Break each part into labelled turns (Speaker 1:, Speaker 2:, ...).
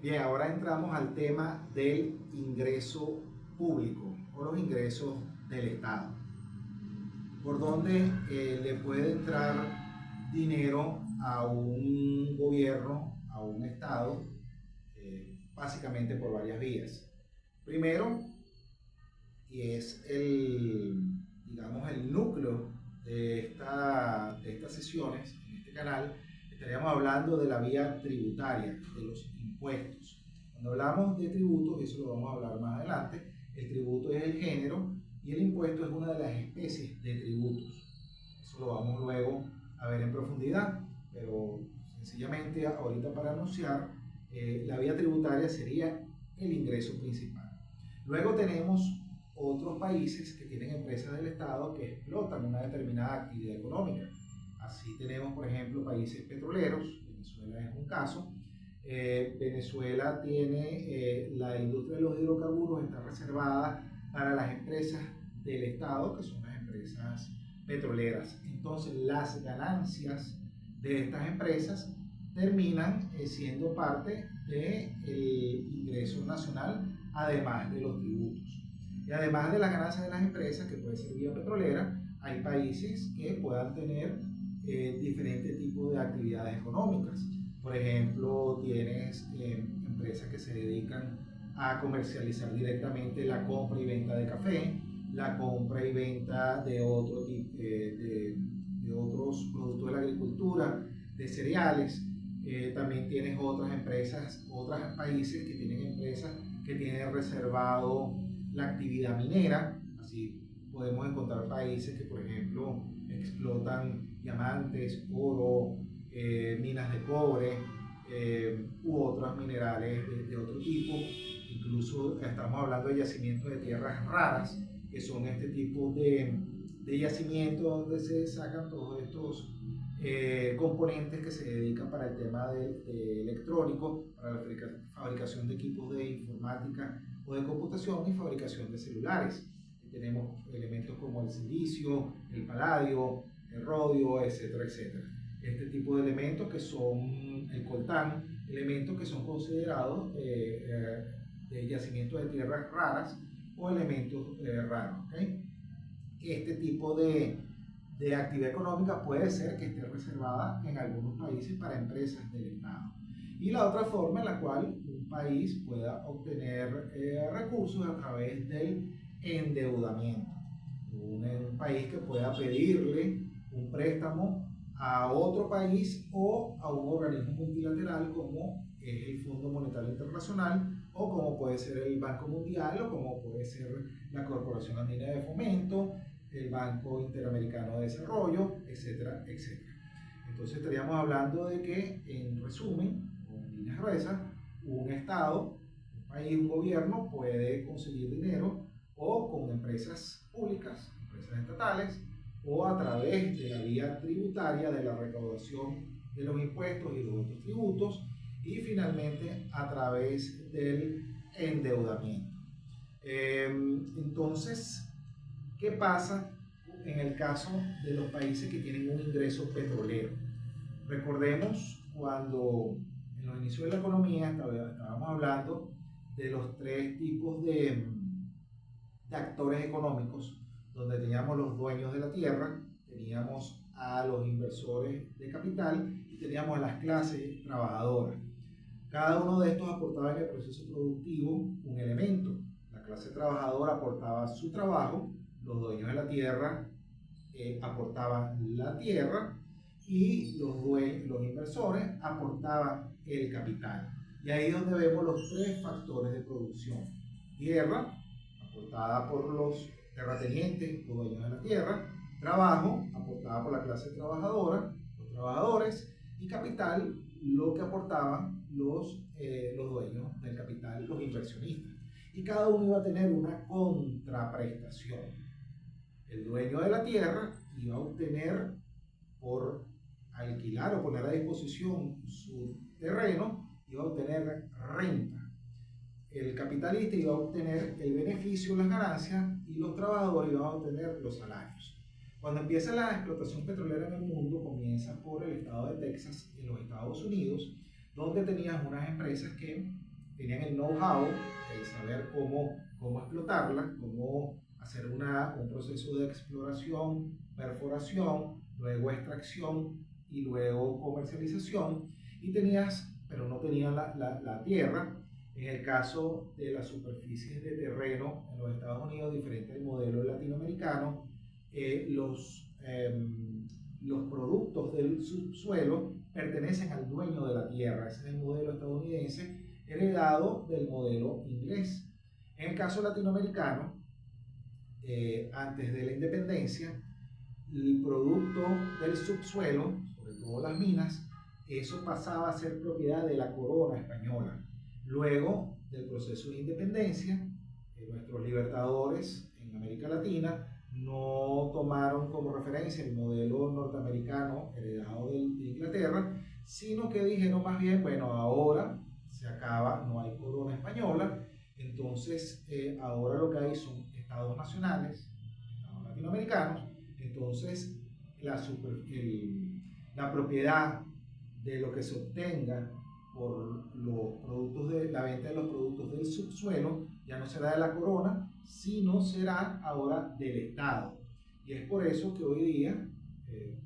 Speaker 1: Bien, ahora entramos al tema del ingreso público o los ingresos del Estado, por donde le puede entrar dinero a un gobierno, a un Estado, básicamente por varias vías. Primero, y es digamos, el núcleo de estas sesiones, en este canal, estaríamos hablando de la vía tributaria, de los impuestos. Cuando hablamos de tributos, y eso lo vamos a hablar más adelante, el tributo es el género y el impuesto es una de las especies de tributos. Eso lo vamos luego a ver en profundidad, pero sencillamente ahorita para anunciar, la vía tributaria sería el ingreso principal. Luego tenemos otros países que tienen empresas del Estado que explotan una determinada actividad económica. Así tenemos, por ejemplo, países petroleros, Venezuela es un caso. Venezuela tiene la industria de los hidrocarburos, está reservada para las empresas del Estado, que son las empresas petroleras. Entonces, las ganancias de estas empresas terminan siendo parte del ingreso nacional, además de los tributos. Y además de las ganancias de las empresas, que puede ser vía petrolera, hay países que puedan tener diferentes tipos de actividades económicas. Por ejemplo, tienes empresas que se dedican a comercializar directamente la compra y venta de café, la compra y venta de otro tipo de otros productos de la agricultura, de cereales. También tienes otras empresas, otros países que tienen empresas que tienen reservado la actividad minera. Así podemos encontrar países que, por ejemplo, explotan diamantes, oro, minas de cobre u otros minerales de otro tipo. Incluso estamos hablando de yacimientos de tierras raras, que son este tipo de yacimientos donde se sacan todos estos componentes que se dedican para el tema de electrónico, para la fabricación de equipos de informática o de computación y fabricación de celulares. Tenemos elementos como el silicio, el paladio, el rodio, etcétera, etcétera. Este tipo de elementos que son el coltán, elementos que son considerados de yacimientos de tierras raras o elementos raros. ¿Okay? Este tipo de actividad económica puede ser que esté reservada en algunos países para empresas del Estado. Y la otra forma en la cual un país pueda obtener recursos a través del endeudamiento. Un país que pueda pedirle un préstamo a otro país o a un organismo multilateral como es el Fondo Monetario Internacional o como puede ser el Banco Mundial o como puede ser la Corporación Andina de Fomento, el Banco Interamericano de Desarrollo, etcétera, etcétera. Entonces estaríamos hablando de que, en resumen, con líneas gruesas, un Estado, un país, un gobierno puede conseguir dinero o con empresas públicas, empresas estatales, o a través de la vía tributaria de la recaudación de los impuestos y los otros tributos, y finalmente a través del endeudamiento. Entonces, ¿qué pasa en el caso de los países que tienen un ingreso petrolero? Recordemos cuando en los inicios de la economía estábamos hablando de los tres tipos de actores económicos, donde teníamos los dueños de la tierra, teníamos a los inversores de capital y teníamos a las clases trabajadoras. Cada uno de estos aportaba en el proceso productivo un elemento. La clase trabajadora aportaba su trabajo, los dueños de la tierra aportaban la tierra y los inversores aportaban el capital. Y ahí es donde vemos los tres factores de producción. Tierra, aportada por los terratenientes o dueños de la tierra; trabajo, aportada por la clase trabajadora, los trabajadores; y capital, lo que aportaban los dueños del capital, los inversionistas. Y cada uno iba a tener una contraprestación. El dueño de la tierra iba a obtener, por alquilar o poner a disposición su terreno, iba a obtener renta. El capitalista iba a obtener el beneficio, las ganancias, y los trabajadores iban a obtener los salarios. Cuando empieza la explotación petrolera en el mundo, comienza por el estado de Texas, en los Estados Unidos, donde tenías unas empresas que tenían el know-how, el saber cómo explotarla, cómo hacer un proceso de exploración, perforación, luego extracción y luego comercialización, y pero no tenían la tierra. En el caso de las superficies de terreno en los Estados Unidos, diferente del modelo latinoamericano, los productos del subsuelo pertenecen al dueño de la tierra. Ese es el modelo estadounidense heredado del modelo inglés. En el caso latinoamericano, antes de la independencia, el producto del subsuelo, sobre todo las minas, eso pasaba a ser propiedad de la corona española. Luego del proceso de independencia, nuestros libertadores en América Latina no tomaron como referencia el modelo norteamericano heredado de Inglaterra, sino que dijeron más bien, bueno, ahora se acaba, no hay corona española, entonces ahora lo que hay son estados nacionales, estados latinoamericanos, entonces la propiedad de lo que se obtenga por los productos de la venta de los productos del subsuelo ya no será de la corona, sino será ahora del Estado. Y es por eso que hoy día,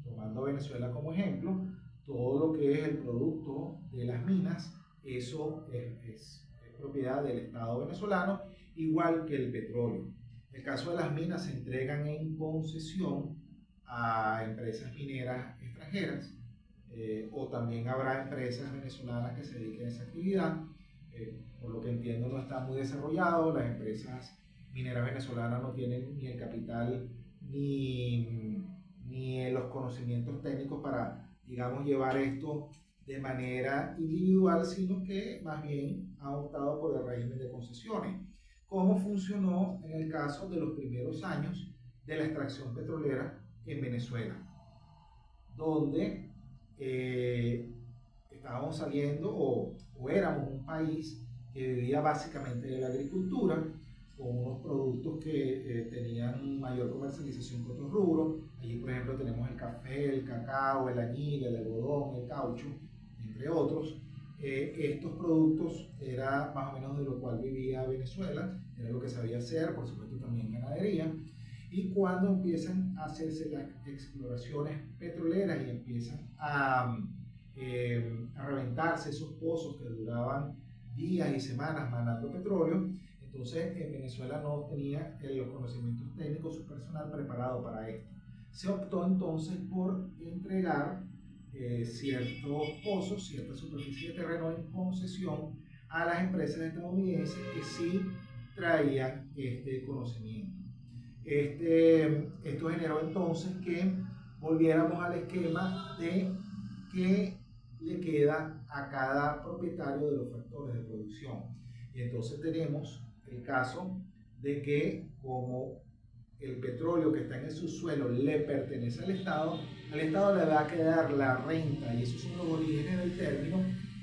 Speaker 1: tomando Venezuela como ejemplo, todo lo que es el producto de las minas, eso es propiedad del Estado venezolano, igual que el petróleo. En el caso de las minas se entregan en concesión a empresas mineras extranjeras, o también habrá empresas venezolanas que se dediquen a esa actividad. Por lo que entiendo no está muy desarrollado, las empresas mineras venezolanas no tienen ni el capital ni los conocimientos técnicos para, digamos, llevar esto de manera individual, sino que más bien ha optado por el régimen de concesiones. ¿Cómo funcionó en el caso de los primeros años de la extracción petrolera en Venezuela? Donde estábamos saliendo o éramos un país que vivía básicamente de la agricultura, con unos productos que tenían mayor comercialización que otros rubros. Allí, por ejemplo, tenemos el café, el cacao, el añil, el algodón, el caucho, entre otros. Estos productos era más o menos de lo cual vivía Venezuela, era lo que sabía hacer, por supuesto también ganadería. Y cuando empiezan a hacerse las exploraciones petroleras y empiezan a reventarse esos pozos que duraban días y semanas mandando petróleo, entonces en Venezuela no tenía los conocimientos técnicos, su personal preparado para esto. Se optó entonces por entregar ciertos pozos, cierta superficie de terreno en concesión a las empresas estadounidenses que sí traían este conocimiento. Esto generó entonces que volviéramos al esquema de qué le queda a cada propietario de los factores de producción. Y entonces tenemos el caso de que como el petróleo que está en el subsuelo le pertenece al Estado le va a quedar la renta, y esos son los orígenes del término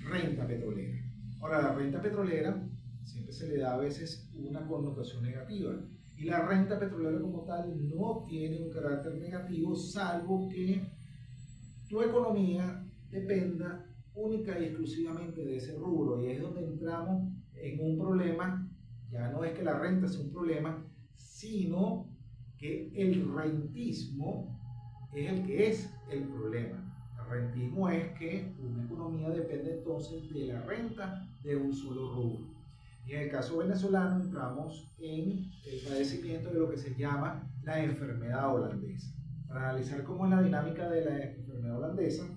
Speaker 1: renta petrolera. Ahora, la renta petrolera siempre se le da a veces una connotación negativa. Y la renta petrolera como tal no tiene un carácter negativo, salvo que tu economía dependa única y exclusivamente de ese rubro. Y es donde entramos en un problema. Ya no es que la renta sea un problema, sino que el rentismo es el que es el problema. El rentismo es que una economía depende entonces de la renta de un solo rubro. Y en el caso venezolano entramos en el padecimiento de lo que se llama la enfermedad holandesa. Para analizar cómo es la dinámica de la enfermedad holandesa,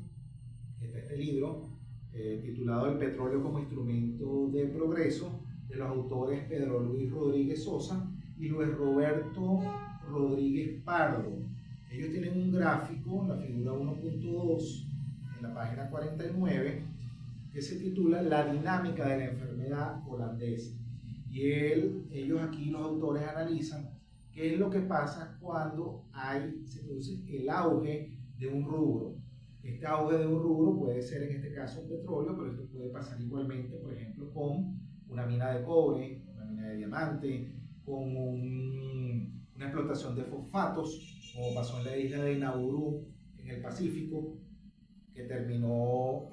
Speaker 1: está este libro titulado El petróleo como instrumento de progreso, de los autores Pedro Luis Rodríguez Sosa y Luis Roberto Rodríguez Pardo. Ellos tienen un gráfico, la figura 1.2, en la página 49, que se titula La dinámica de la enfermedad holandesa. Y ellos aquí, los autores, analizan qué es lo que pasa cuando se produce el auge de un rubro. Este auge de un rubro puede ser en este caso el petróleo, pero esto puede pasar igualmente, por ejemplo, con una mina de cobre, una mina de diamante, con una explotación de fosfatos, como pasó en la isla de Nauru, en el Pacífico, que terminó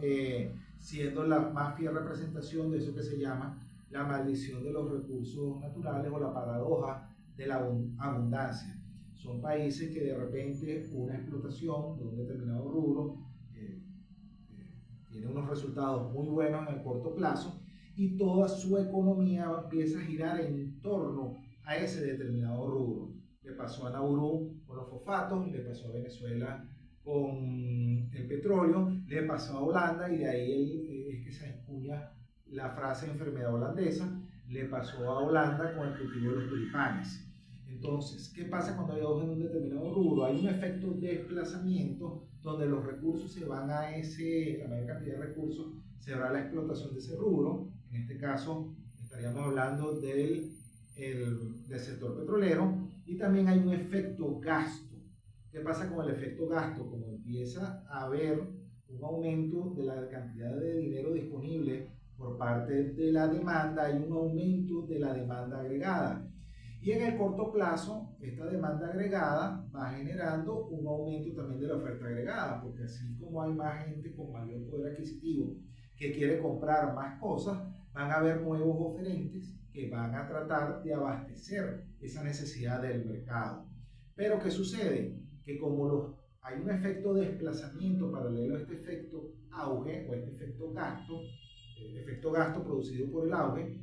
Speaker 1: siendo la más fiel representación de eso que se llama la maldición de los recursos naturales o la paradoja de la abundancia. Son países que de repente una explotación de un determinado rubro tiene unos resultados muy buenos en el corto plazo y toda su economía empieza a girar en torno a ese determinado rubro. Le pasó a Nauru con los fosfatos, le pasó a Venezuela con el petróleo, le pasó a Holanda, y de ahí es que se acuña la frase enfermedad holandesa, le pasó a Holanda con el cultivo de los tulipanes. Entonces, ¿qué pasa cuando hay auge en un determinado rubro? Hay un efecto de desplazamiento donde los recursos se van a la mayor cantidad de recursos se va a la explotación de ese rubro. En este caso, estaríamos hablando del sector petrolero, y también hay un efecto gasto. ¿Qué pasa con el efecto gasto? Como empieza a haber un aumento de la cantidad de dinero disponible por parte de la demanda, hay un aumento de la demanda agregada. Y en el corto plazo, esta demanda agregada va generando un aumento también de la oferta agregada, porque así como hay más gente con mayor poder adquisitivo que quiere comprar más cosas, van a haber nuevos oferentes que van a tratar de abastecer esa necesidad del mercado. Pero ¿qué sucede? Que como hay un efecto de desplazamiento paralelo a este efecto auge o este efecto gasto producido por el auge,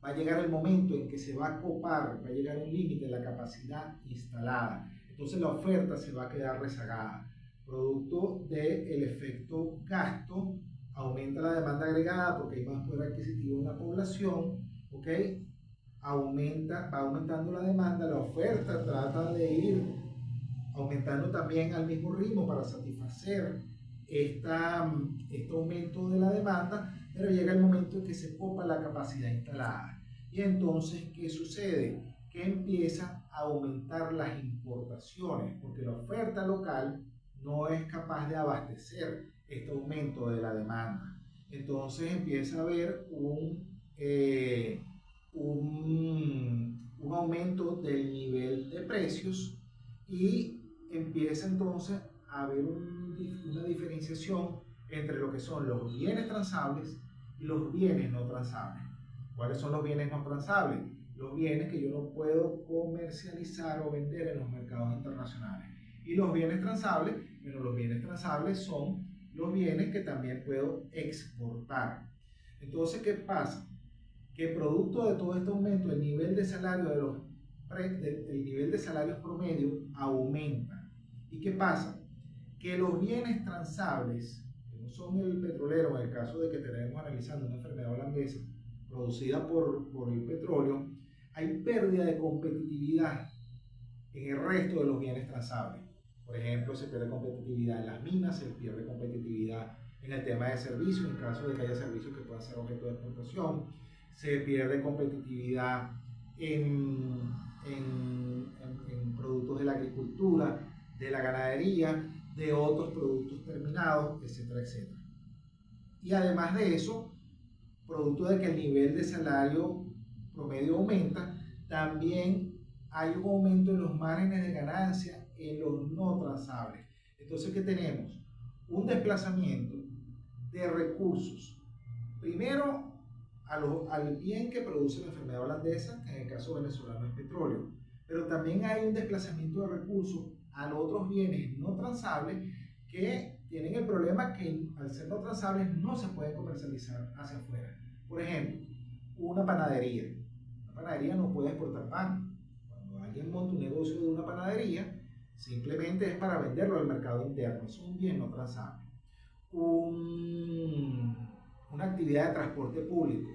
Speaker 1: va a llegar el momento en que se va a copar, va a llegar un límite de la capacidad instalada. Entonces la oferta se va a quedar rezagada. Producto del efecto gasto, aumenta la demanda agregada porque hay más poder adquisitivo en la población, ¿ok? Va aumentando la demanda, la oferta trata de ir aumentando también al mismo ritmo para satisfacer este aumento de la demanda, pero llega el momento en que se copa la capacidad instalada. Y entonces, ¿qué sucede? Que empieza a aumentar las importaciones, porque la oferta local no es capaz de abastecer este aumento de la demanda. Entonces empieza a haber un aumento del nivel de precios, y empieza entonces a haber una diferenciación entre lo que son los bienes transables y los bienes no transables. ¿Cuáles son los bienes no transables? Los bienes que yo no puedo comercializar o vender en los mercados internacionales. Y los bienes transables, bueno, los bienes transables son los bienes que también puedo exportar. Entonces, ¿qué pasa? Que producto de todo este aumento, el nivel de salario el nivel de salarios promedio aumenta. ¿Y qué pasa? Que los bienes transables, que no son el petrolero, en el caso de que tenemos analizando una enfermedad holandesa producida por el petróleo, hay pérdida de competitividad en el resto de los bienes transables. Por ejemplo, se pierde competitividad en las minas, se pierde competitividad en el tema de servicios, en caso de que haya servicios que puedan ser objeto de exportación, se pierde competitividad en productos de la agricultura, de la ganadería, de otros productos terminados, etcétera, etcétera. Y además de eso, producto de que el nivel de salario promedio aumenta, también hay un aumento en los márgenes de ganancia en los no transables. Entonces, ¿qué tenemos? Un desplazamiento de recursos. Primero, al bien que produce la enfermedad holandesa, que en el caso venezolano es petróleo, pero también hay un desplazamiento de recursos a los otros bienes no transables que tienen el problema que al ser no transables no se pueden comercializar hacia afuera. Por ejemplo, una panadería. Una panadería no puede exportar pan. Cuando alguien monta un negocio de una panadería, simplemente es para venderlo al mercado interno. Es un bien no transable. Una actividad de transporte público,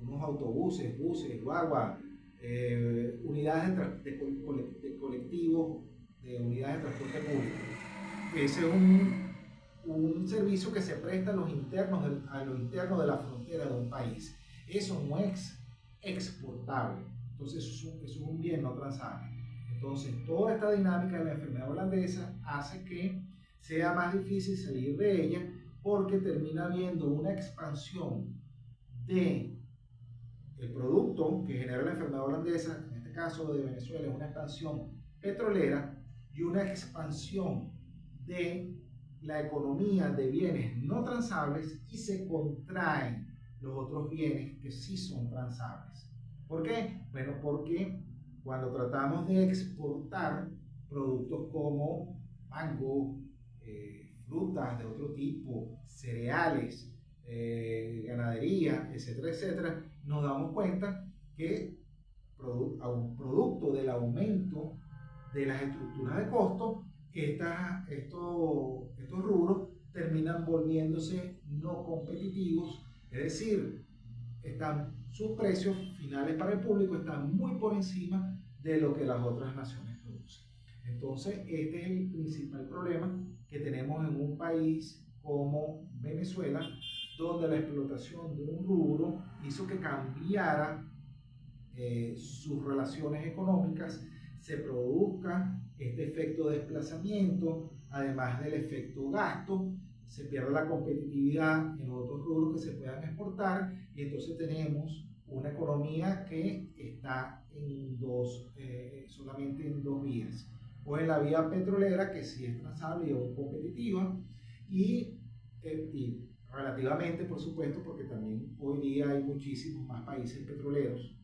Speaker 1: unos autobuses, buses, guaguas, unidades de colectivos, de unidades de transporte público. Ese es un servicio que se presta a los internos de la frontera de un país. Eso no es exportable. Entonces, eso es un bien no transable. Entonces, toda esta dinámica de la enfermedad holandesa hace que sea más difícil salir de ella, porque termina habiendo una expansión de el producto que genera la enfermedad holandesa, en este caso de Venezuela, es una expansión petrolera y una expansión de la economía de bienes no transables y se contraen los otros bienes que sí son transables. ¿Por qué? Bueno, porque cuando tratamos de exportar productos como mango, frutas de otro tipo, cereales, ganadería, etcétera, etcétera, nos damos cuenta que producto del aumento de las estructuras de costo, estos rubros terminan volviéndose no competitivos, es decir, sus precios finales para el público están muy por encima de lo que las otras naciones producen. Entonces, este es el principal problema que tenemos en un país como Venezuela, donde la explotación de un rubro hizo que cambiara sus relaciones económicas, se produzca este efecto de desplazamiento, además del efecto gasto, se pierde la competitividad en otros rubros que se puedan exportar y entonces tenemos una economía que está solamente en dos vías. O en la vía petrolera, que sí es transable y competitiva, y relativamente, por supuesto, porque también hoy día hay muchísimos más países petroleros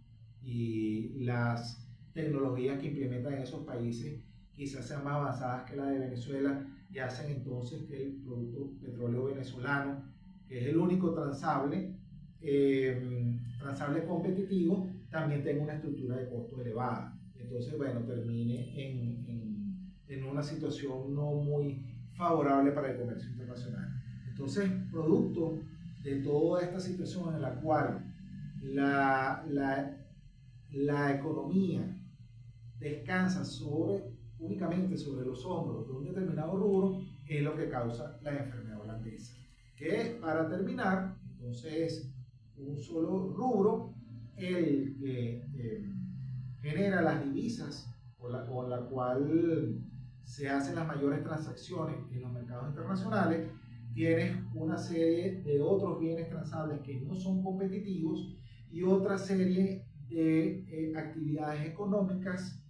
Speaker 1: y las tecnologías que implementan en esos países quizás sean más avanzadas que la de Venezuela y hacen entonces que el producto petróleo venezolano, que es el único transable competitivo, también tenga una estructura de costo elevada. Entonces, bueno, termine en una situación no muy favorable para el comercio internacional. Entonces, producto de toda esta situación en la cual la economía descansa únicamente sobre los hombros de un determinado rubro, es lo que causa la enfermedad holandesa. Que para terminar, entonces, un solo rubro, el que genera las divisas con la cual se hacen las mayores transacciones en los mercados internacionales, tienes una serie de otros bienes transables que no son competitivos y otra serie de actividades económicas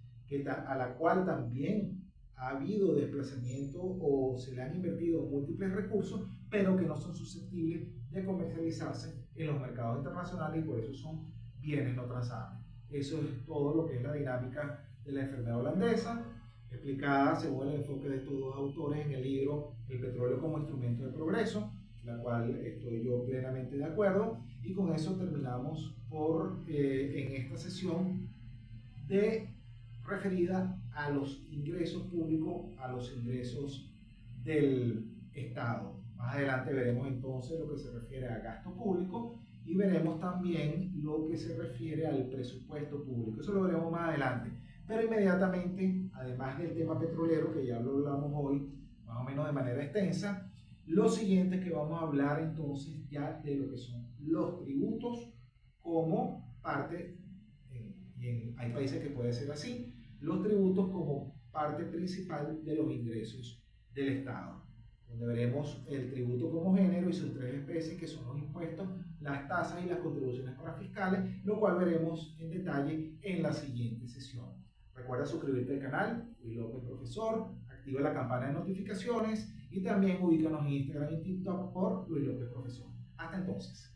Speaker 1: a la cual también ha habido desplazamiento o se le han invertido múltiples recursos, pero que no son susceptibles de comercializarse en los mercados internacionales y por eso son bienes no transables. Eso es todo lo que es la dinámica de la enfermedad holandesa, explicada según el enfoque de estos dos autores en el libro El petróleo como instrumento de progreso, la cual estoy yo plenamente de acuerdo. Y con eso terminamos en esta sesión referida a los ingresos públicos, a los ingresos del Estado. Más adelante veremos entonces lo que se refiere a gasto público y veremos también lo que se refiere al presupuesto público. Eso lo veremos más adelante. Pero inmediatamente, además del tema petrolero, que ya lo hablamos hoy más o menos de manera extensa, lo siguiente que vamos a hablar entonces ya de lo que son los tributos como parte, hay países que puede ser así, los tributos como parte principal de los ingresos del Estado, donde veremos el tributo como género y sus tres especies, que son los impuestos, las tasas y las contribuciones parafiscales, lo cual veremos en detalle en la siguiente sesión. Recuerda suscribirte al canal, Luis López Profesor, activa la campana de notificaciones y también ubícanos en Instagram y TikTok por Luis López Profesor. Hasta entonces.